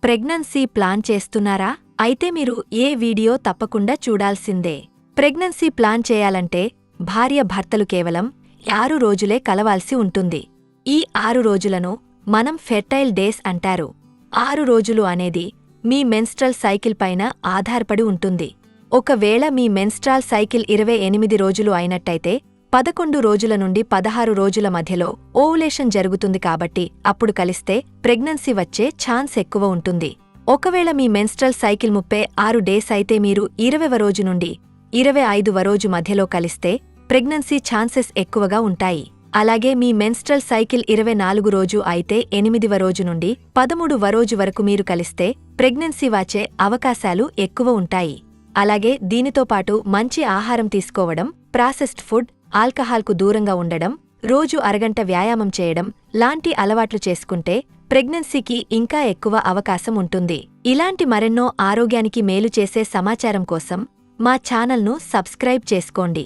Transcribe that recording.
Pregnancy plan చేస్తున్నారా? అయితే మీరు ఏ వీడియో తప్పకుండా చూడాల్సిందే. ప్రెగ్నెన్సీ ప్లాన్ చేయాలంటే భార్య భర్తలు కేవలం 6 రోజులే కలవాల్సి ఉంటుంది. ఈ 6 రోజులను మనం ఫెర్టైల్ డేస్ అంటారు. 6 రోజులు అనేది మీ మెన్స్ట్రల్ సైకిల్ పైన ఆధారపడి ఉంటుంది. ఒకవేళ మీ మెన్స్ట్రాల్ సైకిల్ 28 రోజులు అయినట్టయితే 11 రోజుల నుండి 16 రోజుల మధ్యలో ఓవులేషన్ జరుగుతుంది కాబట్టి అప్పుడు కలిస్తే ప్రెగ్నెన్సీ వచ్చే ఛాన్స్ ఎక్కువ ఉంటుంది. ఒకవేళ మీ మెన్స్ట్రల్ సైకిల్ 36 డేస్ అయితే మీరు 20వ రోజు నుండి 25వ రోజు మధ్యలో కలిస్తే ప్రెగ్నెన్సీ ఛాన్సెస్ ఎక్కువగా ఉంటాయి. అలాగే మీ మెన్స్ట్రల్ సైకిల్ 24 రోజు అయితే 8వ రోజు నుండి 13వ రోజు వరకు మీరు కలిస్తే ప్రెగ్నెన్సీ వచ్చే అవకాశాలు ఎక్కువ ఉంటాయి. అలాగే దీనితో పాటు మంచి ఆహారం తీసుకోవడం, ప్రాసెస్డ్ ఫుడ్, ఆల్కహాల్కు దూరంగా ఉండడం, రోజు అరగంట వ్యాయామం చేయడం లాంటి అలవాట్లు చేసుకుంటే ప్రెగ్నెన్సీకి ఇంకా ఎక్కువ అవకాశం ఉంటుంది. ఇలాంటి మరెన్నో ఆరోగ్యానికి మేలు చేసే సమాచారం కోసం మా ఛానల్ను సబ్స్క్రైబ్ చేసుకోండి.